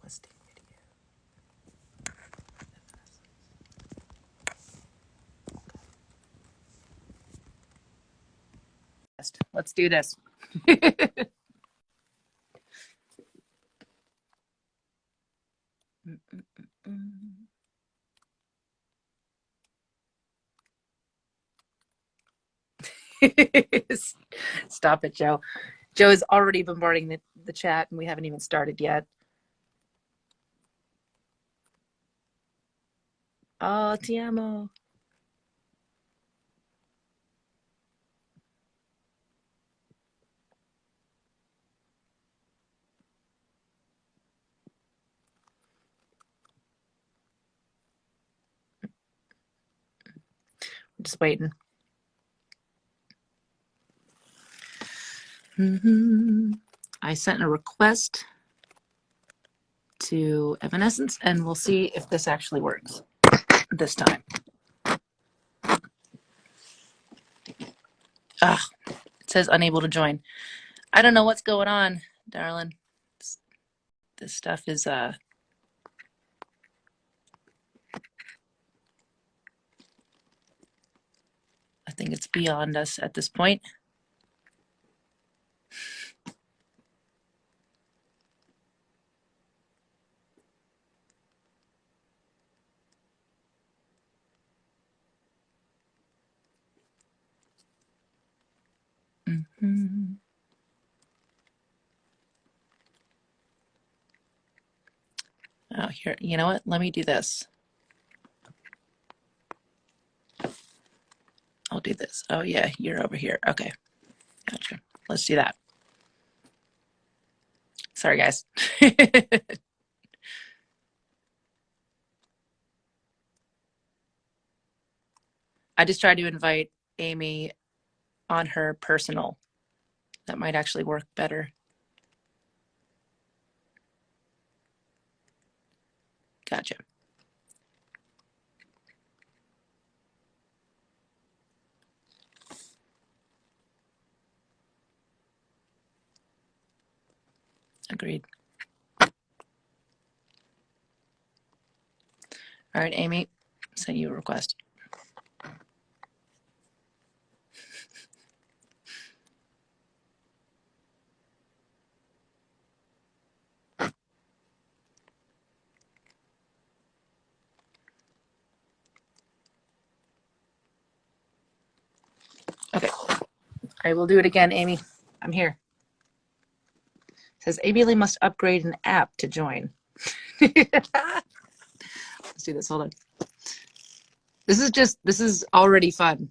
listing video. Let's do this. Stop it, Joe. Joe is already bombarding the chat and we haven't even started yet. Oh, ti amo. I'm just waiting. I sent a request to Evanescence and we'll see if this actually works this time. Ugh, it says unable to join. I don't know what's going on, darling. This stuff is I think it's beyond us at this point. Oh, here, you know what? Let me do this. I'll do this. Oh yeah, you're over here. Okay, gotcha. Let's do that. Sorry, guys. I just tried to invite Amy on her personal. That might actually work better. Gotcha. Agreed. All right, Amy, sent you a request. Okay, I will do it again, Amy. I'm here. It says Amy Lee must upgrade an app to join. Let's do this. Hold on. This is already fun.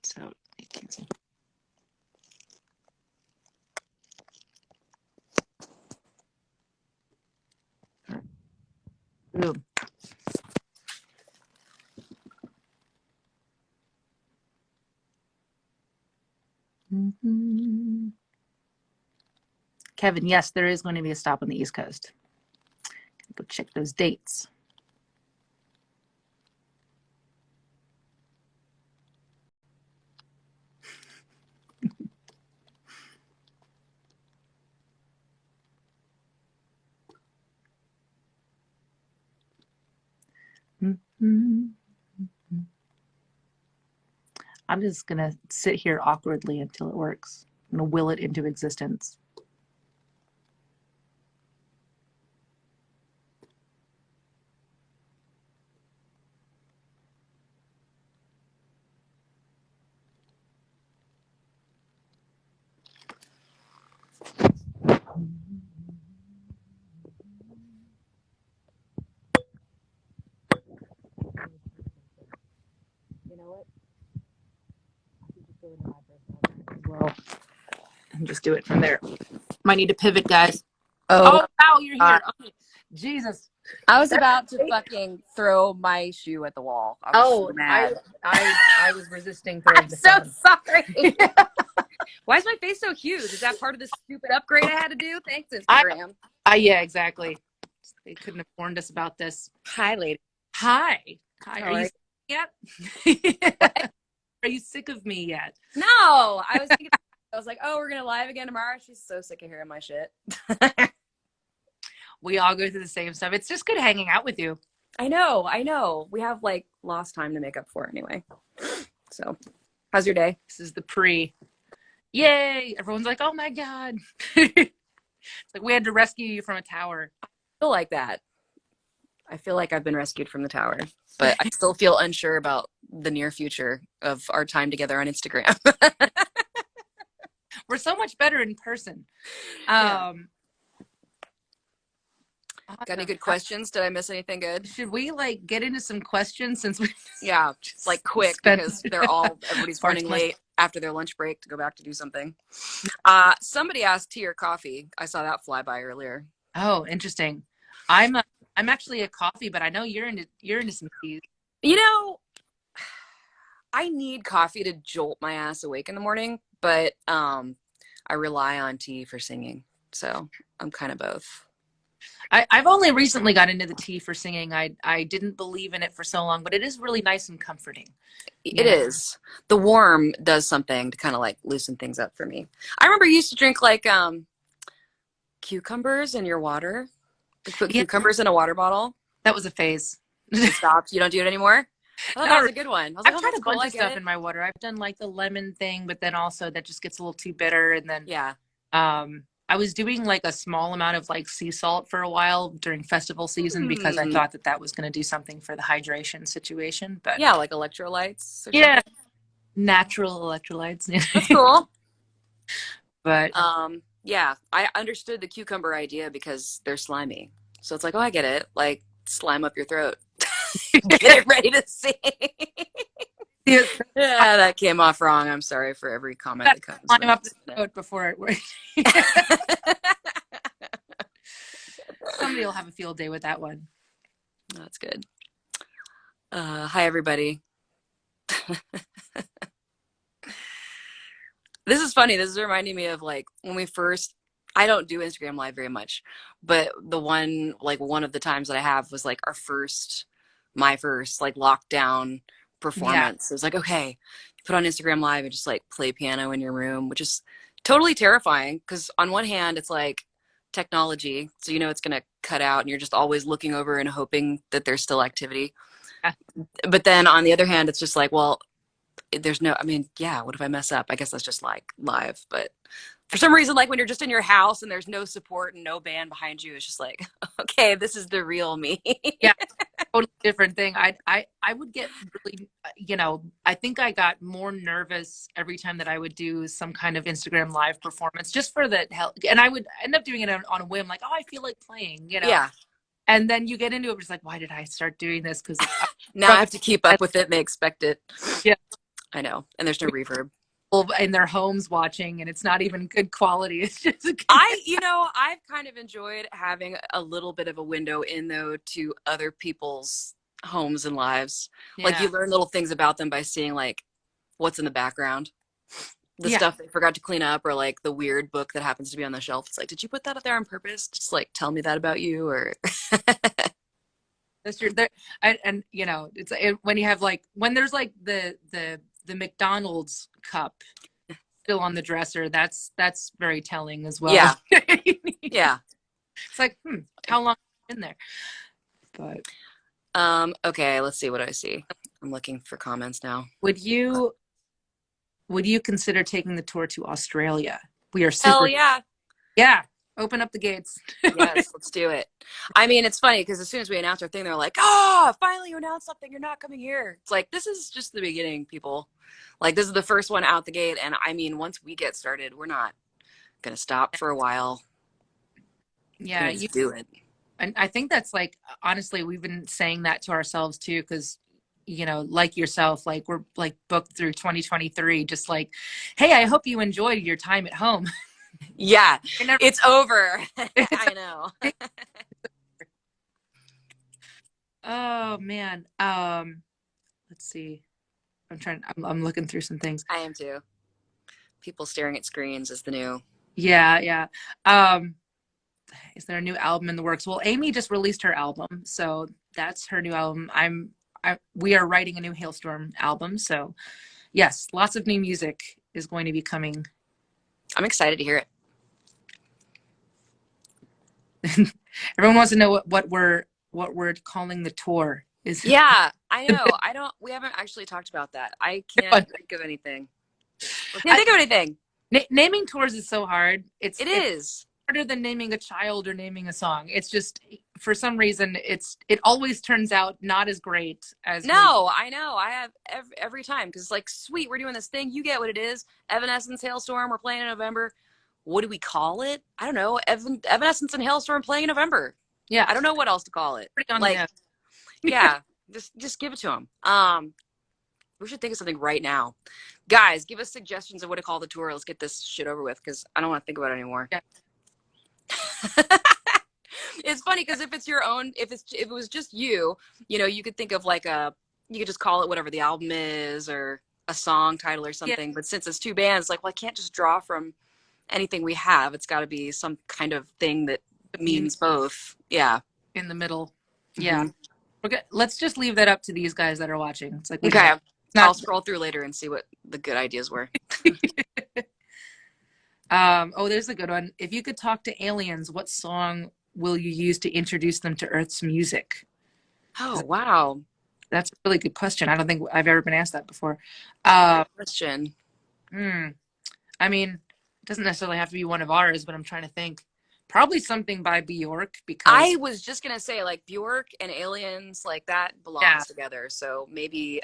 So cancel. Boom. Kevin, yes, there is going to be a stop on the East Coast. Go check those dates. I'm just going to sit here awkwardly until it works. I'm going to will it into existence. You know what? I can just go into my personal as well and just do it from there. Might need to pivot, guys. Oh wow, you're here. Okay. Jesus. I was about to fucking throw my shoe at the wall. I was so mad. I was resisting throwing I'm so sorry. Why is my face so huge? Is that part of the stupid upgrade I had to do? Thanks, Instagram. Yeah, exactly. They couldn't have warned us about this. Hi, lady. Hi. Are you sick yet? Are you sick of me yet? No, I was thinking. I was like, oh, we're gonna live again tomorrow. She's so sick of hearing my shit. We all go through the same stuff. It's just good hanging out with you. I know. We have like lost time to make up for anyway. So, how's your day? This is the pre. Yay! Everyone's like, oh my God. It's like we had to rescue you from a tower. I feel like that. I feel like I've been rescued from the tower, but I still feel unsure about the near future of our time together on Instagram. We're so much better in person. Yeah. Got any Awesome. good questions? Did I miss anything good? Should we like get into some questions since we Yeah, like quick spent because everybody's far running too much. late after their lunch break to go back to do something. Somebody asked tea or coffee. I saw that fly by earlier. Oh, interesting. I'm actually a coffee, but I know you're into some teas. You know, I need coffee to jolt my ass awake in the morning, but I rely on tea for singing. So I'm kind of both. I've only recently got into the tea for singing. I didn't believe in it for so long, but it is really nice and comforting. It is. The warm does something to kind of like loosen things up for me. I remember you used to drink like cucumbers in your water. Like put cucumbers in a water bottle. That was a phase. It stopped. You don't do it anymore? I thought that was a good one. I was like, I've tried a bunch of stuff it. in my water. I've done like the lemon thing, but then also that just gets a little too bitter. And then Yeah. I was doing like a small amount of like sea salt for a while during festival season because I thought that was going to do something for the hydration situation. But yeah, like electrolytes. Yeah, natural electrolytes. That's cool. But yeah, I understood the cucumber idea because they're slimy. So it's like, oh, I get it. Like slime up your throat. Get it ready to sing. Yeah, that came off wrong. I'm sorry for every comment that comes. Slime up the throat before it works. Somebody will have a field day with that one. That's good. Hi, everybody. This is funny. This is reminding me of like when we first, I don't do Instagram Live very much, but one of the times that I have was like my first like lockdown performance. Yeah. It was like, okay, put on Instagram Live and just like play piano in your room, which is totally terrifying because on one hand, it's like technology. So, it's going to cut out and you're just always looking over and hoping that there's still activity. Yeah. But then on the other hand, it's just like, well, what if I mess up? I guess that's just like live. But for some reason, like when you're just in your house and there's no support and no band behind you, it's just like, okay, this is the real me. Yeah, totally different thing. I would get really, I think I got more nervous every time that I would do some kind of Instagram Live performance just for the hell. And I would end up doing it on a whim, like, oh, I feel like playing, Yeah. And then you get into it, just like, why did I start doing this? Because now I have to keep up with it and they expect it. Yeah. I know. And there's no reverb. In their homes watching, and it's not even good quality. It's just I've kind of enjoyed having a little bit of a window in though to other people's homes and lives. Yeah. Like you learn little things about them by seeing like what's in the background. The stuff they forgot to clean up, or like the weird book that happens to be on the shelf. It's like, did you put that up there on purpose? Just like tell me that about you, or that's true. And it's when you have like when there's like the McDonald's cup still on the dresser, that's very telling as well. Yeah. Yeah. It's like, how long have you been there? But okay, let's see what I see. I'm looking for comments now. Would you consider taking the tour to Australia? We are super. Hell yeah. Yeah. Open up the gates. Yes, let's do it. I mean, it's funny because as soon as we announced our thing, they're like, oh, finally you announced something. You're not coming here. It's like, this is just the beginning, people. Like, this is the first one out the gate. And I mean, once we get started, we're not going to stop for a while. Yeah. You do it. And I think that's like, honestly, we've been saying that to ourselves too, because like yourself, like we're like booked through 2023, just like, hey, I hope you enjoyed your time at home. Yeah, it's over. I know. Oh man. Let's see. I'm looking through some things. I am too. People staring at screens is the new. Yeah. Is there a new album in the works? Well, Amy just released her album, so that's her new album. We are writing a new Halestorm album, so yes, lots of new music is going to be coming. I'm excited to hear it. Everyone wants to know what we're calling the tour. Is Yeah, I know. We haven't actually talked about that. I can't think of anything. I can't I, think of anything. naming tours is so hard. It It's is. harder than naming a child or naming a song. It's just for some reason it always turns out not as great as we. No, I know. I have every time because it's like, sweet, we're doing this thing. You get what it is. Evanescence, Hailstorm, we're playing in November. What do we call it? I don't know. Evanescence and Hailstorm playing in November. Yeah, I don't know what else to call it. pretty on the Like, nose. yeah, just give it to them. We should think of something right now. Guys, give us suggestions of what to call the tour. Let's get this shit over with because I don't want to think about it anymore. Yeah. It's funny because if it's your own, if it was just you, you could think of you could just call it whatever the album is or a song title or Yeah, something. But since it's two bands, like, well, I can't just draw from anything we have. It's got to be some kind of thing that unique means both. Yeah. in the middle. Yeah, Hmm. let's just leave that up to these guys that are watching. It's like we don't. Okay. It's I'll not. scroll through later and see what the good ideas were. Oh, there's a good one. If you could talk to aliens, what song will you use to introduce them to Earth's music? Oh, wow. That's a really good question. I don't think I've ever been asked that before. Good question. Hmm. I mean, it doesn't necessarily have to be one of ours, but I'm trying to think. Probably something by Bjork because I was just gonna say, like, Bjork and aliens, like, that yeah, belongs together. So maybe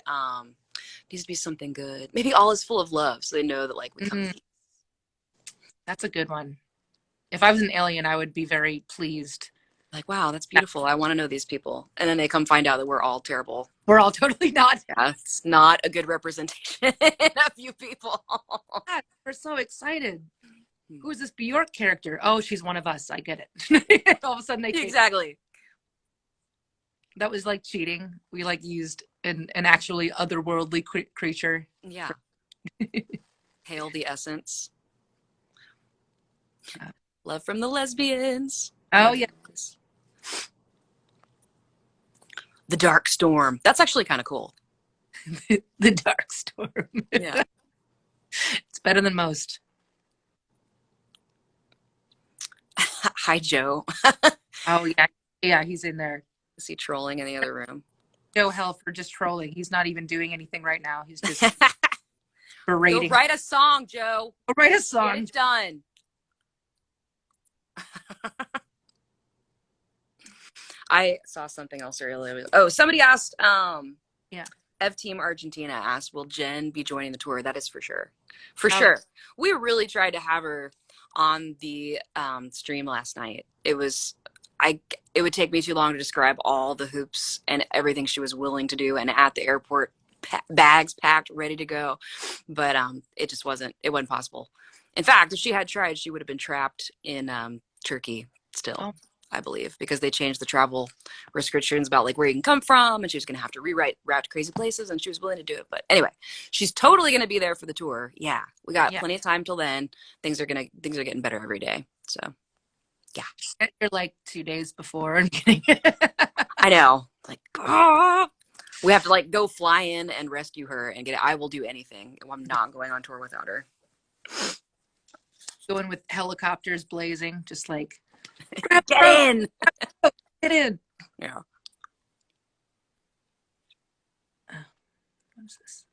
needs to be something good. Maybe All Is Full of Love, so they know that, like, we come. mm, that's a good one. If I was an alien, I would be very pleased. Like, wow, that's beautiful. I want to know these people, and then they come find out that we're all terrible. We're all totally not. Yeah, it's not a good representation of you people. God, we're so excited. Who is this Bjork character? Oh, she's one of us. I get it. All of a sudden they take Exactly. that was like cheating. We like used an actually otherworldly creature. Yeah. Hail the essence. Love from the lesbians. Oh yeah, The Dark Storm. That's actually kind of cool. the Dark Storm. Yeah. It's better than most. Hi, Joe. Oh yeah, yeah, he's in there. Is he trolling in the other room? Joe Hell for just trolling. He's not even doing anything right now. He's just Go berating. write a song, Joe. Go write a Get song. it done. I saw something else earlier. Oh, somebody asked, Yeah. Ev Team Argentina asked, will Jen be joining the tour? That is for sure. For sure. We really tried to have her on the stream last night. It would take me too long to describe all the hoops and everything she was willing to do, and at the airport, bags packed, ready to go. But it wasn't possible. In fact, if she had tried, she would have been trapped in Turkey still. Oh. I believe, because they changed the travel restrictions about like where you can come from, and she was going to have to rewrite route to crazy places, and she was willing to do it. But anyway, she's totally going to be there for the tour. Yeah, we got plenty of time till then. Things are getting better every day. So yeah, You're like 2 days before. I'm kidding. I know. Like, we have to like go fly in and rescue her and get it. I will do anything. I'm not going on tour without her. Going with helicopters blazing, just like Get in. Get in. Yeah. What is this?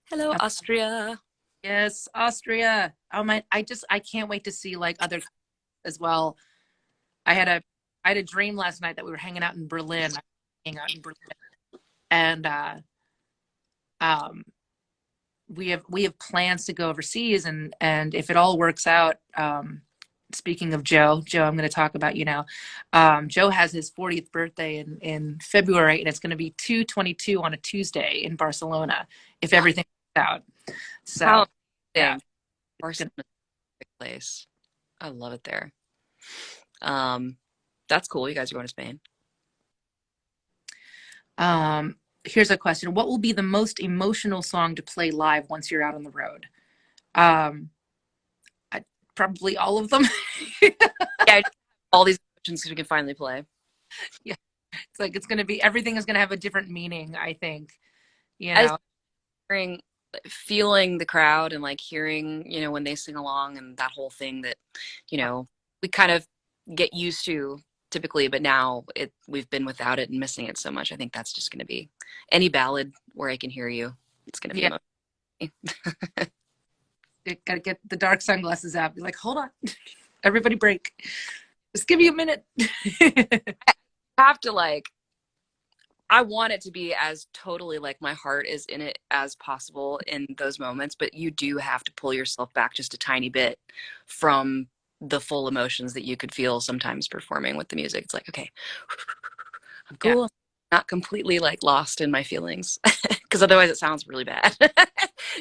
Hello, Austria. Yes, Austria. Oh my! I can't wait to see like other as well. I had a dream last night that we were hanging out in Berlin. Hanging out in Berlin, and we have plans to go overseas, and if it all works out, speaking of Joe, I'm going to talk about you now. Joe has his 40th birthday in February, and it's going to be 2/22 on a Tuesday in Barcelona if everything works out. So, yeah, Barcelona's a big place. I love it there. That's cool. You guys are going to Spain. Here's a question: what will be the most emotional song to play live once you're out on the road? Probably all of them. Yeah, all these options we can finally play. Yeah, it's like everything is gonna have a different meaning. I think, you know, feeling the crowd and like hearing, when they sing along and that whole thing that, we kind of get used to typically, but now we've been without it and missing it so much. I think that's just going to be any ballad where I can hear you. It's going to be Yeah. You gotta get the dark sunglasses out. Be like, hold on, everybody break. Just give you a minute. have to like, I want it to be as totally like my heart is in it as possible in those moments, but you do have to pull yourself back just a tiny bit from the full emotions that you could feel sometimes performing with the music. It's like, okay, I'm Yeah. cool. I'm not completely like lost in my feelings because otherwise it sounds really bad.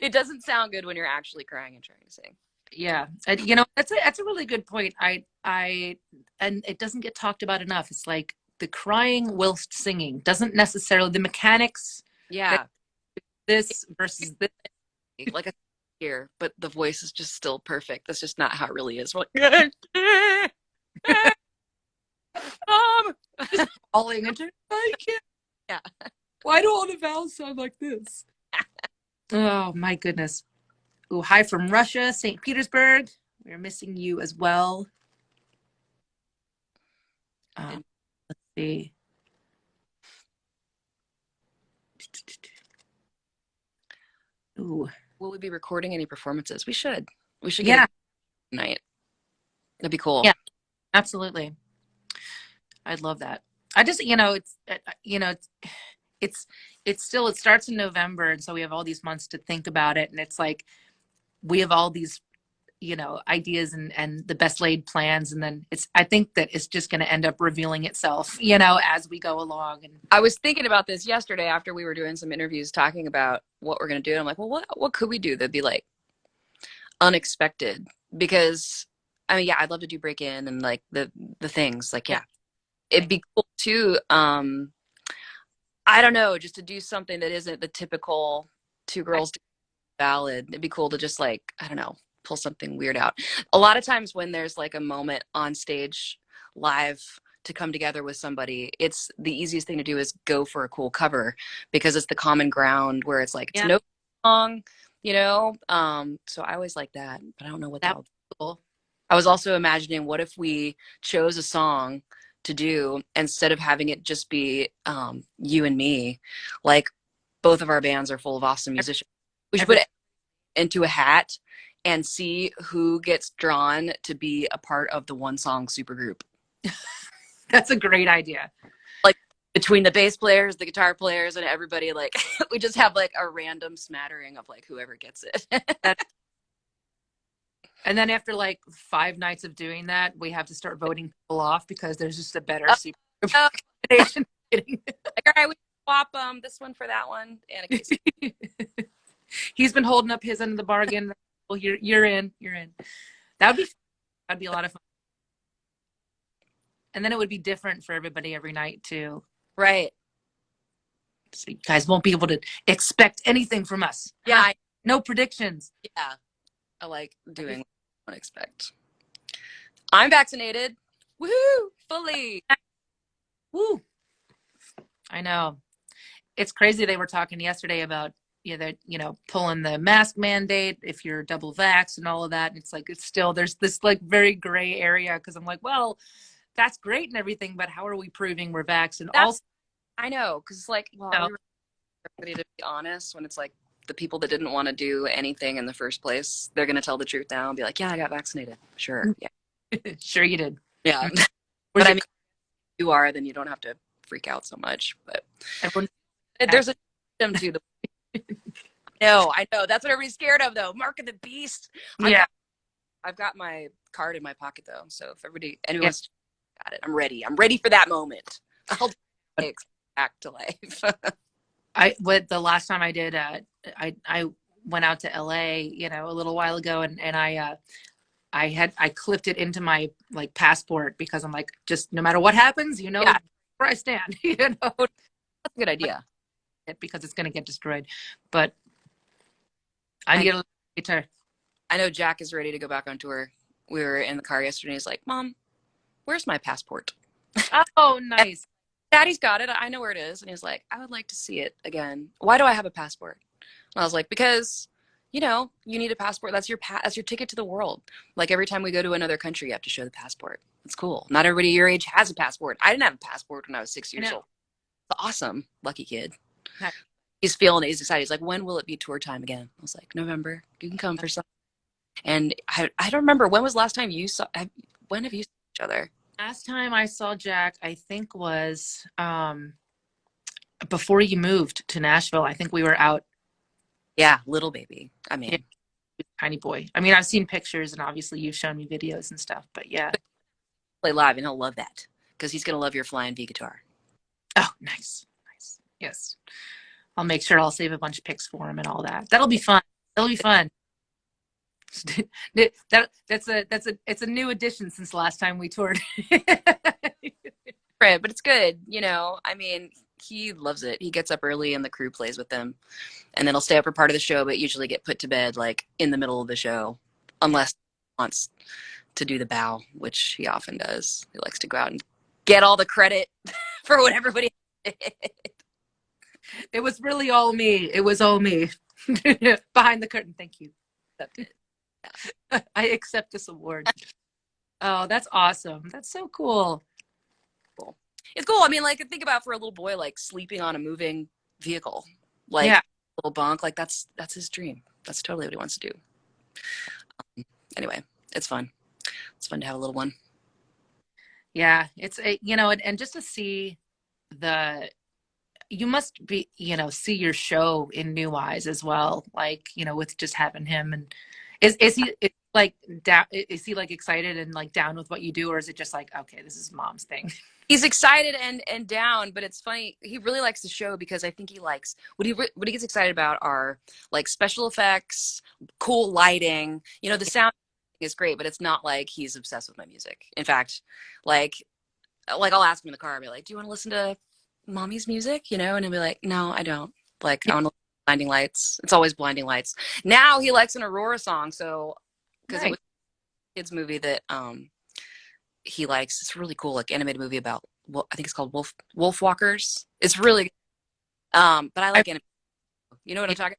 It doesn't sound good when you're actually crying and trying to sing. Yeah. And, you know, that's a really good point. And it doesn't get talked about enough. It's like the crying whilst singing doesn't necessarily, the mechanics, Yeah. this versus this. Like a here, but the voice is just still perfect. That's just not how it really is. We're like, Just falling into, I can't. yeah. Why do all the vowels sound like this? Oh my goodness. Oh, hi from Russia, St. Petersburg. We're missing you as well. Let's see. Ooh. Will we be recording any performances? We should. We should get Yeah. a night. That'd be cool. Yeah, absolutely. I'd love that. I just, you know, it's it's still, it starts in November, and so we have all these months to think about it, and it's like we have all these, you know, ideas and the best laid plans, and then I think that it's just going to end up revealing itself, you know, as we go along. And I was thinking about this yesterday after we were doing some interviews talking about what we're going to do. And I'm like, well, what could we do that'd be like unexpected? Because I mean, yeah, I'd love to do break in and like the things like, yeah, it'd be cool too. I don't know, just to do something that isn't the typical two girls ballad. It'd be cool to just like, I don't know, pull something weird out. A lot of times when there's like a moment on stage live to come together with somebody, it's the easiest thing to do is go for a cool cover because it's the common ground where it's like, it's no song, you know? So I always like that, but I don't know what that would be cool. I was also imagining, what if we chose a song to do instead of having it just be you and me, like both of our bands are full of awesome musicians. We should put it into a hat and see who gets drawn to be a part of the one song supergroup. that's a great idea. Like between the bass players, the guitar players, and everybody, like we just have like a random smattering of like whoever gets it. And then after like 5 nights of doing that, we have to start voting people off because there's just a better supergroup combination. Like, all right, we swap this one for that one. And a case. He's been holding up his end of the bargain. Well, you're in. That'd be a lot of fun. And then it would be different for everybody every night too. Right. So you guys won't be able to expect anything from us. Yeah. No predictions. Yeah. I like doing what I expect. I'm vaccinated. Woohoo! Fully. Woo. I know. It's crazy. They were talking yesterday about, pulling the mask mandate if you're double vaxxed and all of that. And it's like, it's still, there's this like very gray area because I'm like, well, that's great and everything, but how are we proving we're vaxxed? And also, I know, because it's like, well, we were everybody to be honest, when it's like the people that didn't want to do anything in the first place, they're going to tell the truth now and be like, yeah, I got vaccinated. Sure. Yeah. Sure you did. Yeah. But I mean, if you are, then you don't have to freak out so much. But there's a system to the. No, I know. That's what everybody's scared of, though. Mark of the beast. I've got my card in my pocket, though. So if anyone's got it, I'm ready. I'm ready for that moment. I'll take back to life. The last time I did, I went out to LA, a little while ago, and I clipped it into my like passport because I'm like, just no matter what happens, where I stand. That's a good idea. Because it's going to get destroyed, but I get a little later. I know Jack is ready to go back on tour. We were in the car yesterday. He's like, Mom, where's my passport? Oh, nice. Daddy's got it. I know where it is. And he's like, I would like to see it again. Why do I have a passport? And I was like, because you know, you need a passport. That's that's your ticket to the world. Like every time we go to another country, you have to show the passport. It's cool. Not everybody your age has a passport. I didn't have a passport when I was 6 years old. It's awesome. Lucky kid. Nice. He's feeling it. He's excited. He's like, when will it be tour time again? I was like, November. You can come for some. And I don't remember, when was the last time you saw, when have you seen each other? Last time I saw Jack, I think was before you moved to Nashville. I think we were out. Yeah, little baby. I mean, Yeah, tiny boy. I mean, I've seen pictures and obviously you've shown me videos and stuff, but yeah. play live and he'll love that because he's going to love your Flying V guitar. Oh, nice. Nice. Yes. I'll make sure I'll save a bunch of pics for him and all that. That'll be fun. That'll be fun. It's a new addition since the last time we toured. Right, but it's good. You know, I mean, he loves it. He gets up early and the crew plays with him. And then he'll stay up for part of the show, but usually get put to bed like in the middle of the show, unless he wants to do the bow, which he often does. He likes to go out and get all the credit for what everybody did. It was really all me. It was all me. Behind the curtain. Thank you. I accept this award. Oh, that's awesome. That's so cool. Cool. It's cool. I mean, like, think about for a little boy, like sleeping on a moving vehicle, like Yeah. a little bunk. Like that's his dream. That's totally what he wants to do. Anyway, it's fun. It's fun to have a little one. Yeah. It's a, you know, and just to see you must be, you know, see your show in new eyes as well. Like, you know, with just having him, and is he like down? Is he like excited and like down with what you do, or is it just like, okay, this is mom's thing? He's excited and down, but it's funny. He really likes the show because I think he likes what he gets excited about are like special effects, cool lighting. You know, the sound is great, but it's not like he's obsessed with my music. In fact, like I'll ask him in the car, I'll be like, "Do you want to listen to mommy's music?" You know, and he'll be like, "No, I don't." Like, I want to listen to Blinding Lights. It's always Blinding Lights. Now he likes an Aurora song, so because it was a kids movie that he likes. It's really cool, like animated movie about, well, I think it's called Wolf Walkers. It's really but I like animated. You know what I'm talking about?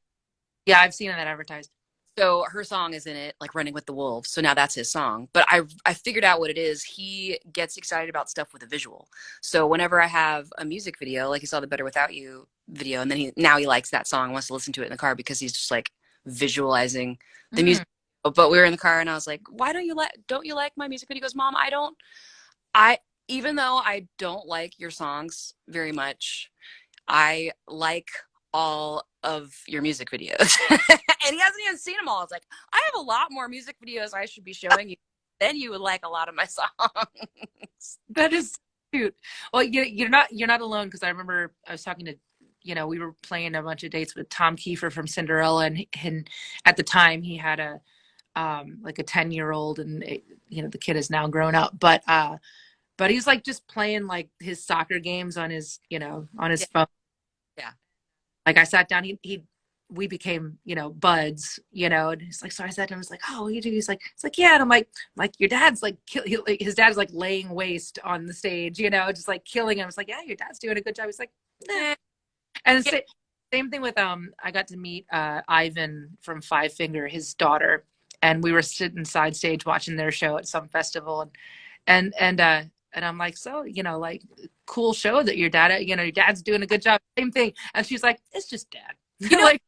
Yeah, I've seen that advertised. So her song is in it, like Running with the Wolves. So now that's his song. But I figured out what it is. He gets excited about stuff with a visual. So whenever I have a music video, like he saw the Better Without You video, and then now he likes that song, wants to listen to it in the car because he's just like visualizing the music. But we were in the car and I was like, "Why don't you like my music video?" He goes, "Mom, even though I don't like your songs very much, I like all of your music videos." And he hasn't even seen them all. It's like, I have a lot more music videos I should be showing you. Then you would like a lot of my songs. That is cute. Well, you're not alone, because I remember I was talking to, you know, we were playing a bunch of dates with Tom Kiefer from Cinderella, and at the time he had a like a 10-year-old, and you know, the kid is now grown up, but he's like just playing like his soccer games on his, you know, on his phone. Yeah. Like I sat down, we became, you know, buds, you know, and he's like, so I sat down, I was like, "Oh, you do?" He's like, yeah. And I'm like, your dad's like, his dad's like laying waste on the stage, you know, just like killing him. I was like, "Yeah, your dad's doing a good job." He's like, "Nah." And same thing with, I got to meet Ivan from Five Finger, his daughter, and we were sitting side stage watching their show at some festival, and I'm like, "So, you know, like, cool show that your dad's doing a good job." Same thing. And she's like, "It's just dad." You know, like,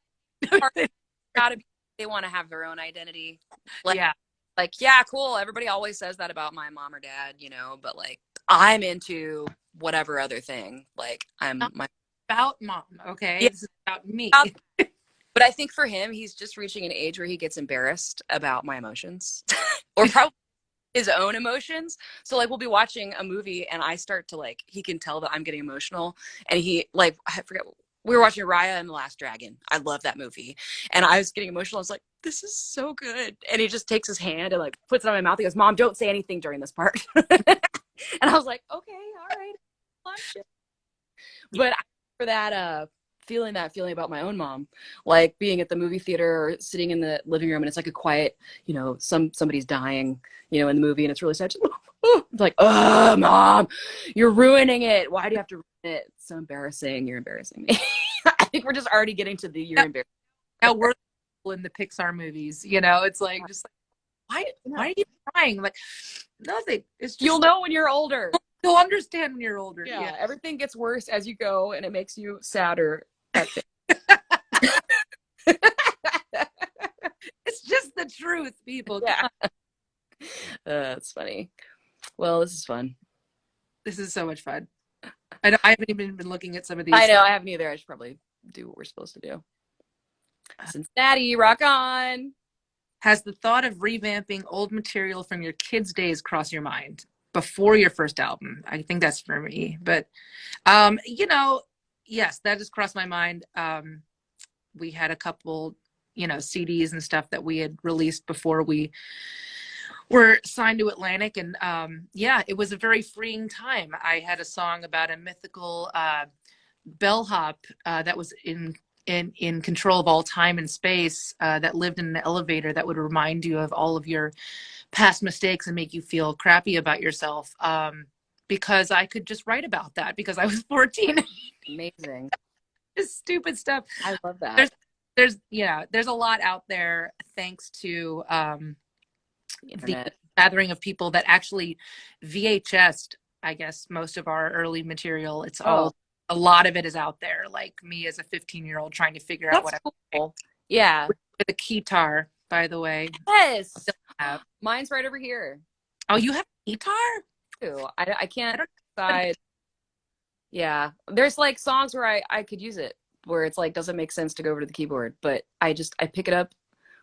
gotta be, they want to have their own identity. Like, yeah. Like, yeah, cool. Everybody always says that about my mom or dad, you know, but like, I'm into whatever other thing. Like, I'm my About mom, okay? Yeah. This is about me. But I think for him, he's just reaching an age where he gets embarrassed about my emotions or probably his own emotions. So like, we'll be watching a movie and I start to like, he can tell that I'm getting emotional, and he like, I forget, we were watching Raya and the Last Dragon. I love that movie. And I was getting emotional. I was like, "This is so good." And he just takes his hand and like puts it on my mouth. He goes, "Mom, don't say anything during this part." And I was like, "Okay, all right." But for that, feeling about my own mom, like being at the movie theater or sitting in the living room and it's like a quiet, you know, somebody's dying, you know, in the movie and it's really sad. It's like, "Oh, Mom, you're ruining it. Why do you have to ruin it? It's so embarrassing. You're embarrassing me." I think we're just already getting to the you're embarrassing. Now in the Pixar movies. You know, it's like just like why are you crying? Like nothing. It's just You'll know when you're older. you'll understand when you're older. Yeah, everything gets worse as you go, and it makes you sadder at things. It's just the truth, people. Yeah. That's funny. Well, this is fun. This is so much fun. I haven't even been looking at some of these. I know, I haven't either. I should probably do what we're supposed to do. Cincinnati, rock on. Has the thought of revamping old material from your kids' days crossed your mind before your first album? I think that's for me. But, you know, yes, that just crossed my mind. We had a couple, you know, CDs and stuff that we had released before we were signed to Atlantic. And yeah, it was a very freeing time. I had a song about a mythical bellhop that was in control of all time and space, that lived in an elevator that would remind you of all of your past mistakes and make you feel crappy about yourself. Because I could just write about that because I was 14. Amazing. Just stupid stuff. I love that. There's a lot out there thanks to the gathering of people that actually VHS'd, I guess, most of our early material. It's all, a lot of it is out there. Like me as a 15-year-old trying to figure out what cool. I'm doing. Yeah. With a guitar, by the way. Yes. Mine's right over here. Oh, you have a guitar? Too. I can't decide. Yeah. There's like songs where I could use it, where it's like doesn't make sense to go over to the keyboard, but I pick it up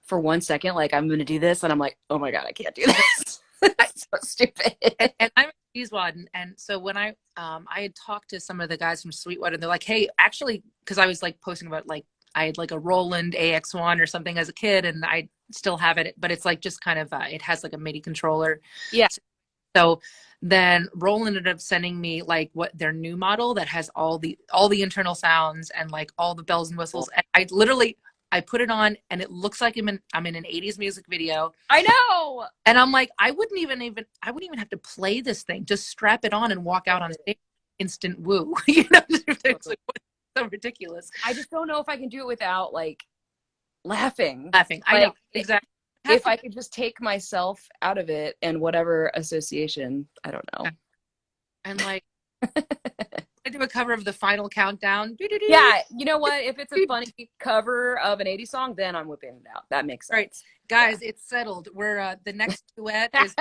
for 1 second, like I'm gonna do this, and I'm like, oh my god, I can't do this. That's so stupid. And I'm a Cheesewad, and so when I had talked to some of the guys from Sweetwater, and they're like, hey, actually, because I was like posting about like I had like a Roland AX1 or something as a kid, and I still have it, but it's like just kind of it has like a MIDI controller. Yeah. So then Roland ended up sending me like what their new model that has all the internal sounds and like all the bells and whistles. And I put it on and it looks like I'm in an 80s music video. I know. And I'm like, I wouldn't even have to play this thing. Just strap it on and walk out on stage. Instant woo. You know, it's like, so ridiculous. I just don't know if I can do it without like laughing. I know. Exactly. If I could just take myself out of it and whatever association, I don't know. And like I do a cover of the Final Countdown. Yeah, you know what? If it's a funny cover of an 80s song, then I'm whipping it out. That makes sense. Right, guys, it's settled. We're the next duet is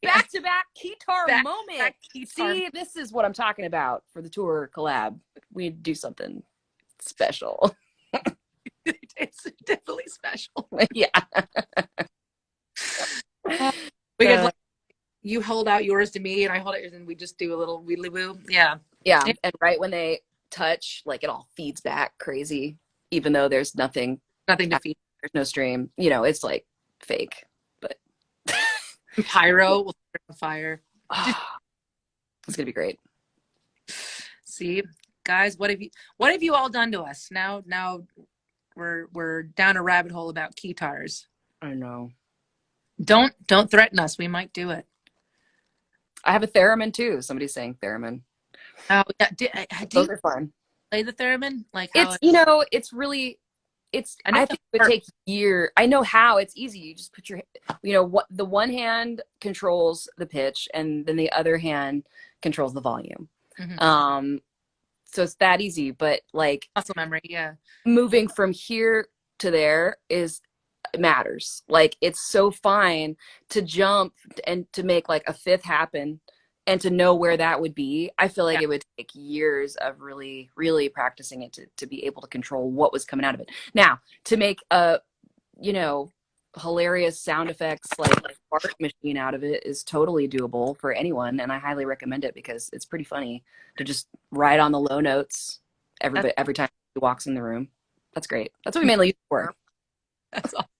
back-to-back guitar moment. Back guitar. See, this is what I'm talking about for the tour collab. We do something special. It's definitely special. Yeah. We could like, you hold out yours to me and I hold out yours and we just do a little wheedly woo. Yeah. Yeah. And right when they touch, like it all feeds back crazy, even though there's nothing to feed. There's no stream. You know, it's like fake. But pyro will start on fire. It's gonna be great. See, guys, what have you all done to us? Now we're down a rabbit hole about guitars. I know. Don't threaten us. We might do it. I have a theremin too. Somebody's saying theremin. Oh yeah. Those are fun. Play the theremin? Like it's you know, it's really I think it would take years. I know how. It's easy. You just put your, you know, what the one hand controls the pitch and then the other hand controls the volume. Mm-hmm. So it's that easy, but like muscle memory, yeah. Moving from here to there matters. Like it's so fine to jump and to make like a fifth happen and to know where that would be. I feel like it would take years of really, really practicing it to be able to control what was coming out of it. Now, to make a, you know, hilarious sound effects like fart machine out of it is totally doable for anyone, and I highly recommend it because it's pretty funny to just ride on the low notes every time he walks in the room. That's great. That's what we mainly use it for. That's awesome.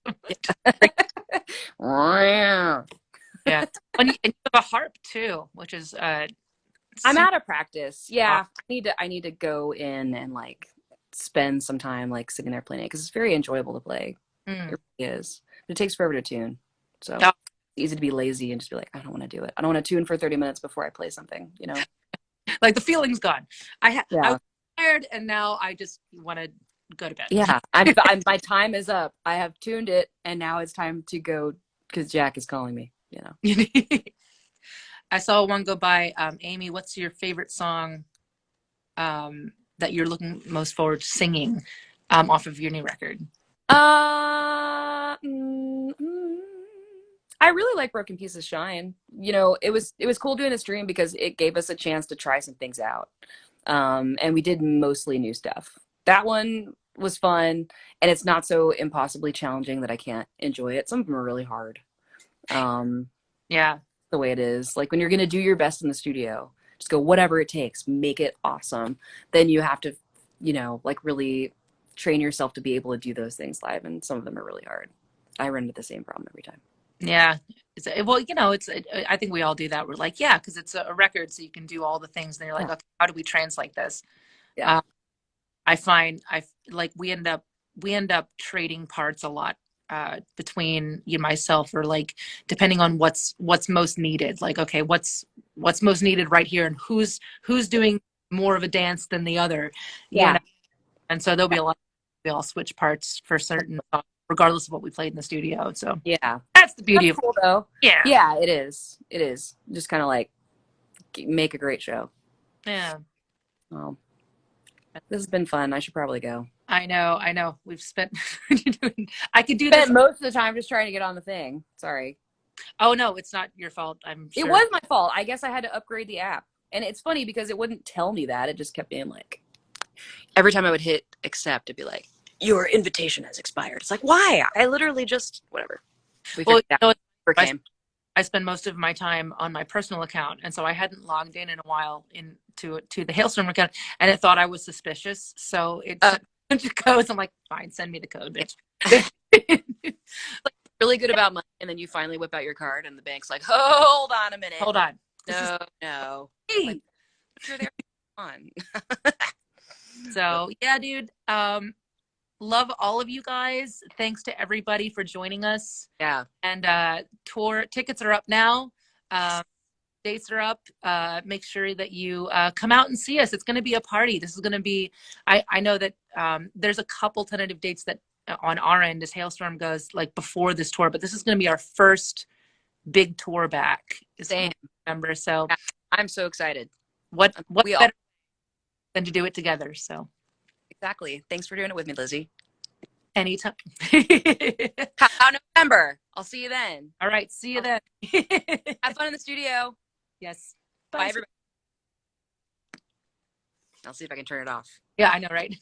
Yeah. And you have a harp too, which is I'm out of practice. Yeah. I need to go in and like spend some time like sitting there playing it because it's very enjoyable to play. It really is. But it takes forever to tune. So it's easy to be lazy and just be like, I don't want to do it. I don't want to tune for 30 minutes before I play something, you know? Like the feeling's gone. I was tired and now I just want to go to bed. Yeah, my time is up. I have tuned it, and now it's time to go because Jack is calling me. You know. I saw one go by. Amy, what's your favorite song that you're looking most forward to singing off of your new record? Uh, mm, mm, I really like Broken Pieces Shine. You know, it was cool doing a stream because it gave us a chance to try some things out. And we did mostly new stuff. That one was fun, and it's not so impossibly challenging that I can't enjoy it. Some of them are really hard. Um, Yeah. the way it is. Like when you're gonna do your best in the studio, just go whatever it takes, make it awesome. Then you have to, like really train yourself to be able to do those things live, and some of them are really hard. I run into the same problem every time. Yeah. Well, I think we all do that. We're like, yeah, because it's a record, so you can do all the things. And you're like, Yeah. okay, how do we translate this? Yeah. I find like we end up trading parts a lot between you and myself, or like depending on what's most needed. Like, okay, what's most needed right here, and who's doing more of a dance than the other, you Yeah. know. And so there'll be a lot. We all switch parts for certain songs, regardless of what we played in the studio. So Yeah. that's the beauty That's of cool though. yeah, Yeah, it is. It is. Just kind of like make a great show. yeah. Well, this has been fun. I should probably go. I know. We've spent. I could do this. Spent most of the time just trying to get on the thing. Sorry. Oh no, it's not your fault. I'm It sure. was my fault. I guess I had to upgrade the app. And it's funny because it wouldn't tell me that. It just kept being like, every time I would hit accept, it'd be like, your invitation has expired. It's like, why? I literally just, whatever. We Well, figured it out. Never I, came. I spend most of my time on my personal account, and so I hadn't logged in a while to the Halestorm account, and it thought I was suspicious, so it sent a bunch of codes. I'm like, fine, send me the code, bitch. Like, really good about money. And then you finally whip out your card, and the bank's like, hold on a minute. Hold on. No. Hey. Like, you're there on. So yeah, dude. Love all of you guys. Thanks to everybody for joining us. Yeah. And tour tickets are up now. Dates are up. Make sure that you come out and see us. It's going to be a party. This is going to be. I know that there's a couple tentative dates that on our end as Hailstorm goes like before this tour, but this is going to be our first big tour back. Same. November. So Yeah. I'm so excited. what We better all than to do it together? So exactly. Thanks for doing it with me, Lizzie. anytime. Count November. I'll see you then. All right. See you then. Have fun in the studio. Yes. Bye, everybody. I'll see if I can turn it off. Yeah, I know, right?